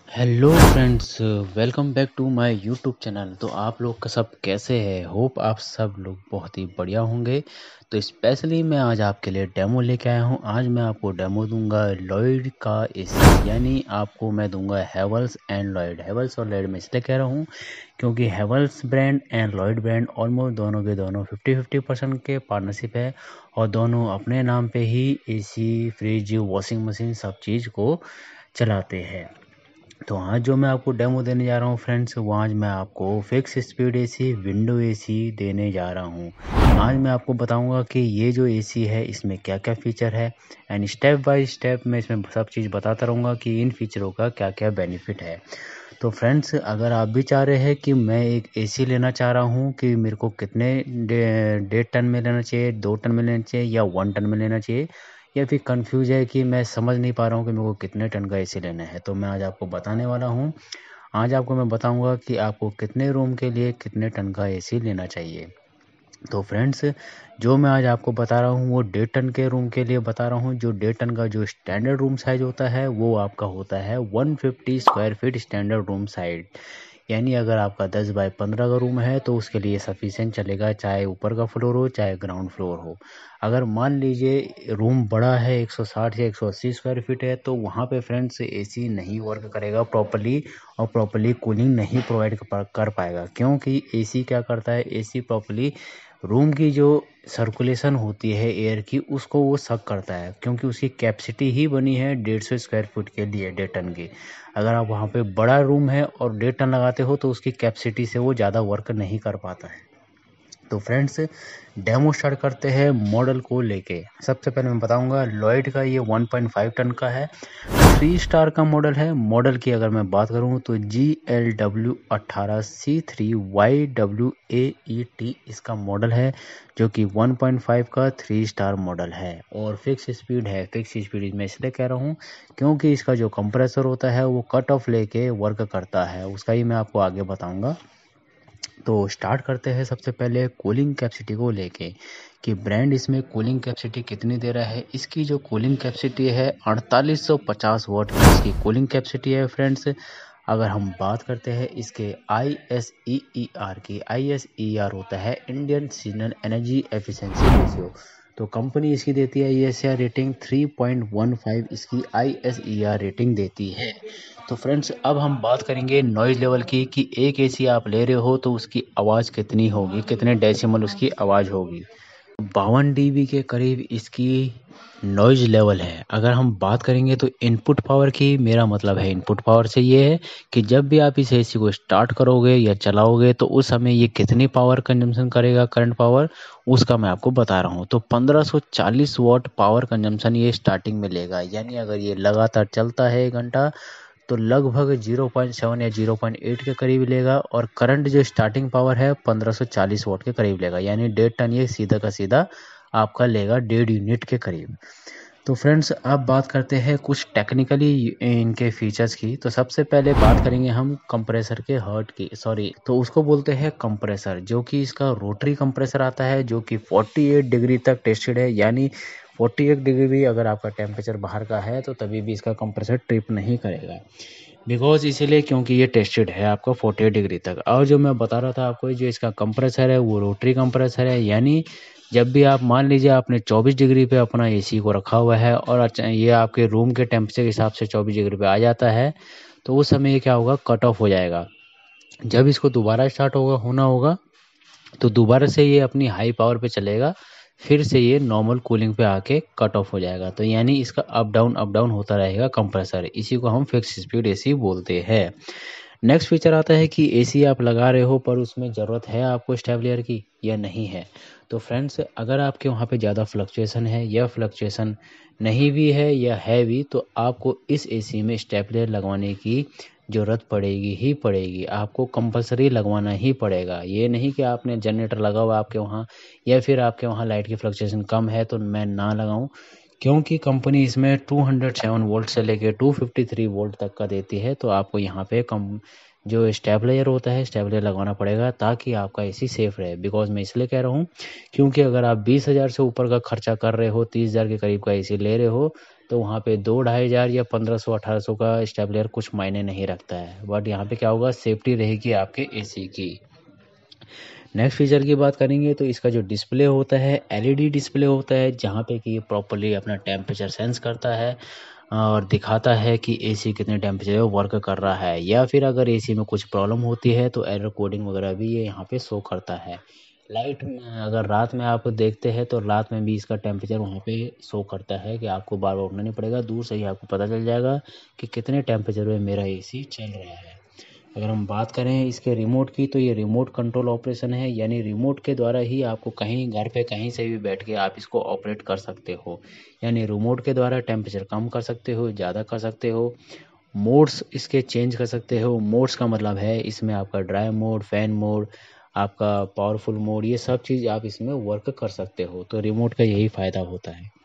Hello friends, welcome back to my YouTube channel. तो आप लोग का सब कैसे हैं? होप आप सब लोग बहुत ही बढ़िया होंगे। तो स्पेशली मैं आज आपके लिए डेमो लेके आया हूं। आज मैं आपको डेमो दूंगा लॉयड का एसी, यानी आपको मैं दूंगा हेवल्स एंड लॉयड। हेवल्स और लॉयड में इसलिए कह रहा हूं क्योंकि Havells brand and Lloyd brand almost दोनों के दोनों 50-50% के पार्टनरशिप है और दोनों अपने नाम पे ही एसी, फ्रिज, वॉशिंग मशीन सब चीज़ को चलाते हैं। तो आज जो मैं आपको डेमो देने जा रहा हूँ फ्रेंड्स, वो आज मैं आपको fix speed AC, window AC देने जा रहा हूँ। आज मैं आपको बताऊंगा कि ये जो एसी है इसमें क्या क्या फ़ीचर है एंड स्टेप बाय स्टेप मैं इसमें सब चीज़ बताता रहूँगा कि इन फीचरों का क्या क्या बेनिफिट है। तो फ्रेंड्स, अगर आप भी चाह रहे हैं कि मैं एक एसी लेना चाह रहा हूँ कि मेरे को कितने 1.5 टन में लेना चाहिए, 2 टन में लेना चाहिए या 1 टन में लेना चाहिए, या फिर कंफ्यूज है कि मैं समझ नहीं पा रहा हूँ कि मेरे को कितने टन का एसी लेना है, तो मैं आज आपको बताने वाला हूँ। आज आपको मैं बताऊंगा कि आपको कितने रूम के लिए कितने टन का एसी लेना चाहिए। तो फ्रेंड्स, जो मैं आज आपको बता रहा हूँ वो 1.5 टन के रूम के लिए बता रहा हूँ। जो 1.5 टन का जो स्टैंडर्ड रूम साइज होता है वो आपका होता है 150 square feet standard room size. यानी अगर आपका 10 बाय 15 का रूम है तो उसके लिए सफिशिएंट चलेगा, चाहे ऊपर का फ्लोर हो चाहे ग्राउंड फ्लोर हो। अगर मान लीजिए रूम बड़ा है, 160 या 180 स्क्वायर फीट है, तो वहाँ पे फ्रेंड्स एसी नहीं वर्क करेगा प्रॉपर्ली और प्रॉपर्ली कूलिंग नहीं प्रोवाइड कर पाएगा। क्योंकि एसी क्या करता है, एसी प्रॉपर्ली रूम की जो सर्कुलेशन होती है एयर की उसको वो सक करता है, क्योंकि उसकी कैपेसिटी ही बनी है 150 स्क्वायर फुट के लिए 1.5 टन की। अगर आप वहाँ पे बड़ा रूम है और 1.5 टन लगाते हो तो उसकी कैपेसिटी से वो ज़्यादा वर्क नहीं कर पाता है। तो फ्रेंड्स, डेमो स्टार्ट करते हैं मॉडल को लेके। सबसे पहले मैं बताऊंगा लॉयड का ये 1.5 टन का है, 3 स्टार का मॉडल है। मॉडल की अगर मैं बात करूं तो GLW18C3YWAET इसका मॉडल है, जो कि 1.5 का 3 स्टार मॉडल है और फिक्स स्पीड है। फिक्स स्पीड मैं इसलिए कह रहा हूं क्योंकि इसका जो कंप्रेसर होता है वो कट ऑफ लेके वर्क करता है, उसका ही मैं आपको आगे बताऊंगा। तो स्टार्ट करते हैं सबसे पहले कूलिंग कैपेसिटी को लेके कि ब्रांड इसमें कूलिंग कैपेसिटी कितनी दे रहा है। इसकी जो कूलिंग कैपेसिटी है 4850 वाट की इसकी कूलिंग कैपेसिटी है फ्रेंड्स। अगर हम बात करते हैं इसके ISEER की, ISEER होता है Indian seasonal energy efficiency ratio. तो कंपनी इसकी देती है ISER रेटिंग 3.15, इसकी ISER रेटिंग देती है। तो फ्रेंड्स, अब हम बात करेंगे नॉइज़ लेवल की कि एक एसी आप ले रहे हो तो उसकी आवाज़ कितनी होगी, कितने डेसिमल उसकी आवाज़ होगी। 52 डीबी के करीब इसकी नॉइज़ लेवल है। अगर हम बात करेंगे तो इनपुट पावर की, मेरा मतलब है इनपुट पावर से ये है कि जब भी आप इस एसी को स्टार्ट करोगे या चलाओगे तो उस समय ये कितनी पावर कंजम्पशन करेगा, करंट पावर, उसका मैं आपको बता रहा हूँ। तो 1540 वाट पावर कंजम्पशन ये स्टार्टिंग में लेगा। यानी अगर ये लगातार चलता है 1 घंटा तो लगभग 0.7 या 0.8 के करीब लेगा और करंट जो स्टार्टिंग पावर है 1540 वाट के करीब लेगा। यानी 1.5 टन ये सीधा का सीधा आपका लेगा 1.5 यूनिट के करीब। तो फ्रेंड्स, अब बात करते हैं कुछ टेक्निकली इनके फीचर्स की। तो सबसे पहले बात करेंगे हम कंप्रेसर के हर्ट की, सॉरी, तो उसको बोलते हैं कंप्रेसर, जो कि इसका रोटरी कंप्रेसर आता है जो कि 48 डिग्री तक टेस्टेड है। यानी 48 डिग्री भी अगर आपका टेम्परेचर बाहर का है तो तभी भी इसका कंप्रेसर ट्रिप नहीं करेगा, बिकॉज इसीलिए क्योंकि ये टेस्टेड है आपका 48 डिग्री तक। और जो मैं बता रहा था आपको, जो इसका कंप्रेसर है वो रोटरी कंप्रेसर है। यानी जब भी आप मान लीजिए आपने 24 डिग्री पे अपना एसी को रखा हुआ है और ये आपके रूम के टेम्परेचर के हिसाब से 24 डिग्री पे आ जाता है, तो उस समय ये क्या होगा, कट ऑफ हो जाएगा। जब इसको दोबारा स्टार्ट होना होगा तो दोबारा से ये अपनी हाई पावर पे चलेगा, फिर से ये नॉर्मल कूलिंग पे आके कट ऑफ हो जाएगा। तो यानी इसका अप डाउन होता रहेगा कंप्रेसर, इसी को हम फिक्स स्पीड एसी बोलते हैं। नेक्स्ट फीचर आता है कि एसी आप लगा रहे हो पर उसमें ज़रूरत है आपको स्टेबलियर की या नहीं है। तो फ्रेंड्स, अगर आपके वहाँ पे ज़्यादा फ्लक्चुएशन है या फ्लक्चुएशन नहीं भी है या है भी, तो आपको इस एसी में स्टेबलियर लगवाने की ज़रूरत पड़ेगी ही पड़ेगी, आपको कंपलसरी लगवाना ही पड़ेगा। ये नहीं कि आपने जनरेटर लगा हुआ आपके वहाँ या फिर आपके वहाँ लाइट की फ्लक्चुएशन कम है तो मैं ना लगाऊं, क्योंकि कंपनी इसमें 207 वोल्ट से लेके 253 वोल्ट तक का देती है। तो आपको यहाँ पे कम जो स्टेबलाइजर होता है स्टेबलाइजर लगवाना पड़ेगा ताकि आपका एसी सेफ रहे। बिकॉज मैं इसलिए कह रहा हूँ क्योंकि अगर आप 20,000 से ऊपर का खर्चा कर रहे हो, 30,000 के करीब का एसी ले रहे हो, तो वहाँ पे 2-2,500 या 1500-1800 का स्टेबलाइजर कुछ मायने नहीं रखता है। बट यहाँ पे क्या होगा, सेफ्टी रहेगी आपके एसी की। नेक्स्ट फीचर की बात करेंगे तो इसका जो डिस्प्ले होता है एलईडी डिस्प्ले होता है, जहाँ पे कि ये प्रॉपरली अपना टेम्परेचर सेंस करता है और दिखाता है कि एसी कितने टेम्परेचर पे वर्क कर रहा है, या फिर अगर एसी में कुछ प्रॉब्लम होती है तो एरर कोडिंग वगैरह भी ये यहाँ पे शो करता है। लाइट में अगर रात में आप देखते हैं तो रात में भी इसका टेम्परेचर वहाँ पे शो करता है कि आपको बार बार उठना नहीं पड़ेगा, दूर से ही आपको पता चल जाएगा कि कितने टेम्परेचर पे मेरा एसी चल रहा है। अगर हम बात करें इसके रिमोट की तो ये रिमोट कंट्रोल ऑपरेशन है, यानी रिमोट के द्वारा ही आपको कहीं घर पे कहीं से भी बैठ के आप इसको ऑपरेट कर सकते हो। यानी रिमोट के द्वारा टेम्परेचर कम कर सकते हो, ज़्यादा कर सकते हो, मोड्स इसके चेंज कर सकते हो। मोड्स का मतलब है इसमें आपका ड्राई मोड, फैन मोड, आपका पावरफुल मोड, ये सब चीज़ आप इसमें वर्क कर सकते हो। तो रिमोट का यही फ़ायदा होता है।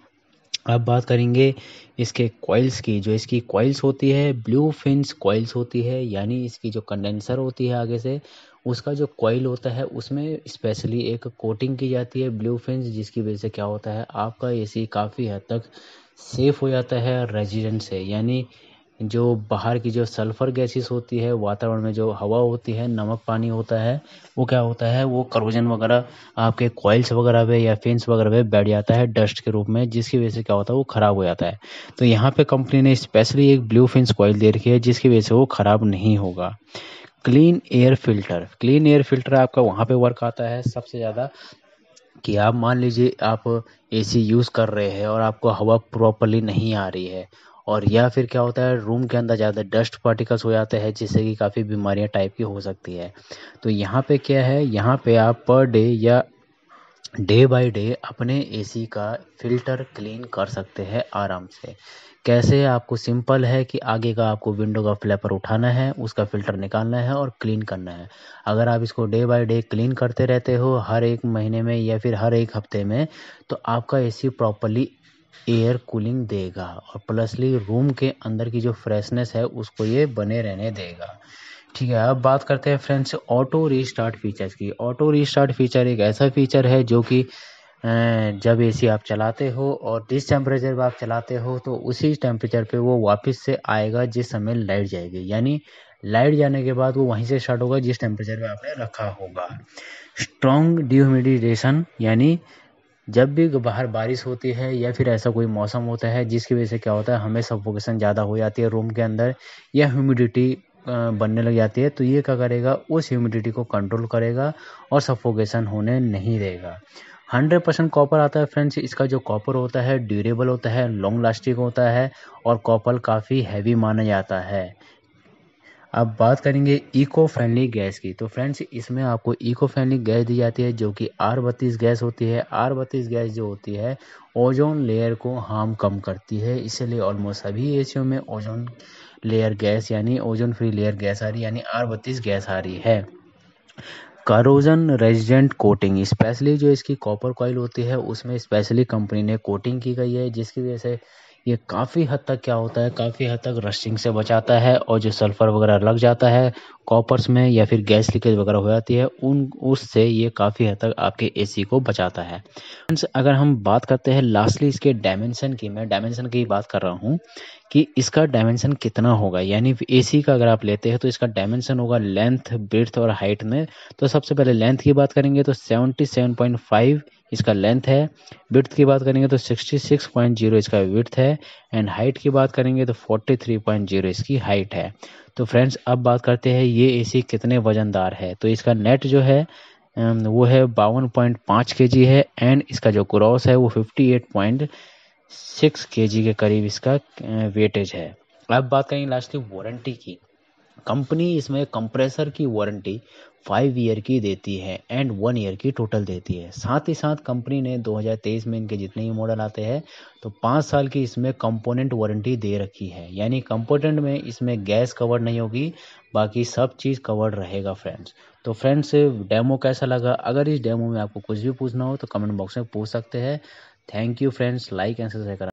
अब बात करेंगे इसके कॉइल्स की। जो इसकी कॉइल्स होती है ब्लू फिन्स कॉइल्स होती है, यानी इसकी जो कंडेंसर होती है आगे से, उसका जो कॉइल होता है उसमें स्पेशली एक कोटिंग की जाती है ब्लू फिन्स, जिसकी वजह से क्या होता है आपका एसी काफ़ी हद तक सेफ हो जाता है रेजिडेंट से। यानी जो बाहर की जो सल्फर गैसेस होती है, वातावरण में जो हवा होती है, नमक पानी होता है, वो क्या होता है वो करोजन वगैरह आपके कॉइल्स वगैरह पे या फिन्स वगैरह पे बैठ जाता है डस्ट के रूप में, जिसकी वजह से क्या होता है वो ख़राब हो जाता है। तो यहाँ पे कंपनी ने स्पेशली एक ब्लू फिन्स कॉइल दे रखी है जिसकी वजह से वो ख़राब नहीं होगा। Clean air filter, clean air filter आपका वहाँ पे वर्क आता है सबसे ज़्यादा कि आप मान लीजिए आप एसी यूज़ कर रहे हैं और आपको हवा प्रॉपरली नहीं आ रही है, और या फिर क्या होता है रूम के अंदर ज़्यादा डस्ट पार्टिकल्स हो जाते हैं जिससे कि काफ़ी बीमारियां टाइप की हो सकती है। तो यहाँ पे क्या है, यहाँ पे आप पर डे या डे बाय डे अपने एसी का फ़िल्टर क्लीन कर सकते हैं आराम से। कैसे, आपको सिंपल है कि आगे का आपको विंडो का फ्लैपर उठाना है, उसका फ़िल्टर निकालना है और क्लीन करना है। अगर आप इसको डे बाय डे क्लीन करते रहते हो हर 1 महीने में या फिर हर 1 हफ्ते में, तो आपका एसी प्रॉपर्ली एयर कूलिंग देगा और प्लसली रूम के अंदर की जो फ्रेशनेस है उसको ये बने रहने देगा। ठीक है, अब बात करते हैं फ्रेंड्स ऑटो रीस्टार्ट फीचर्स की। ऑटो रीस्टार्ट फीचर एक ऐसा फीचर है जो कि जब एसी आप चलाते हो और जिस टेम्परेचर पे आप चलाते हो तो उसी टेम्परेचर पे वो वापस से आएगा जिस समय लाइट जाएगी। यानी लाइट जाने के बाद वो वहीं से स्टार्ट होगा जिस टेम्परेचर पे आपने रखा होगा। स्ट्रॉन्ग डिह्यूमिडिटेशन, यानी जब भी बाहर बारिश होती है या फिर ऐसा कोई मौसम होता है जिसकी वजह से क्या होता है हमें सफोकेशन ज़्यादा हो जाती है रूम के अंदर, या ह्यूमिडिटी बनने लग जाती है, तो ये क्या करेगा उस ह्यूमिडिटी को कंट्रोल करेगा और सफोकेशन होने नहीं देगा। 100% कॉपर आता है फ्रेंड्स। इसका जो कॉपर होता है ड्यूरेबल होता है, लॉन्ग लास्टिंग होता है और कॉपर काफ़ी हैवी माना जाता है। अब बात करेंगे इको फ्रेंडली गैस की। तो फ्रेंड्स इसमें आपको इको फ्रेंडली गैस दी जाती है जो कि R32 गैस होती है। R32 गैस जो होती है ओजोन लेयर को हार्म कम करती है, इसीलिए ऑलमोस्ट सभी एसियों में ओजोन लेयर गैस यानी ओजोन फ्री लेयर गैस आ रही है, यानी R32 गैस आ रही है। करोजन रेजिस्टेंट कोटिंग, स्पेशली जो इसकी कॉपर कॉइल होती है उसमें स्पेशली कंपनी ने कोटिंग की गई है, जिसकी वजह से ये काफ़ी हद तक क्या होता है काफ़ी हद तक रस्टिंग से बचाता है, और जो सल्फर वगैरह लग जाता है कॉपर्स में या फिर गैस लीकेज वगैरह हो जाती है उससे ये काफ़ी हद तक आपके एसी को बचाता है। फ्रेंड्स अगर हम बात करते हैं लास्टली इसके डायमेंशन की, मैं डायमेंशन की बात कर रहा हूँ कि इसका डायमेंशन कितना होगा। यानी एसी का अगर आप लेते हैं तो इसका डायमेंशन होगा लेंथ, ब्रेड्थ और हाइट में। तो सबसे पहले लेंथ की बात करेंगे तो 77.5 इसका लेंथ है। विड्थ की बात करेंगे तो 66.0 इसका विड्थ है, एंड हाइट की बात करेंगे तो 43.0 इसकी हाइट है। तो फ्रेंड्स अब बात करते हैं ये एसी कितने वजनदार है। तो इसका नेट जो है वो है 52.5 kg है, एंड इसका जो ग्रॉस है वो 58.6 kg के करीब इसका वेटेज है। अब बात करेंगे लास्टली वारंटी की। कंपनी इसमें कंप्रेसर की वारंटी 5 ईयर की देती है एंड 1 ईयर की टोटल देती है। साथ ही साथ कंपनी ने 2023 में इनके जितने ही मॉडल आते हैं तो 5 साल की इसमें कंपोनेंट वारंटी दे रखी है। यानी कंपोनेंट में इसमें गैस कवर नहीं होगी, बाकी सब चीज़ कवर्ड रहेगा फ्रेंड्स। तो फ्रेंड्स डेमो कैसा लगा, अगर इस डेमो में आपको कुछ भी पूछना हो तो कमेंट बॉक्स में पूछ सकते हैं। Thank you friends, like and subscribe करना।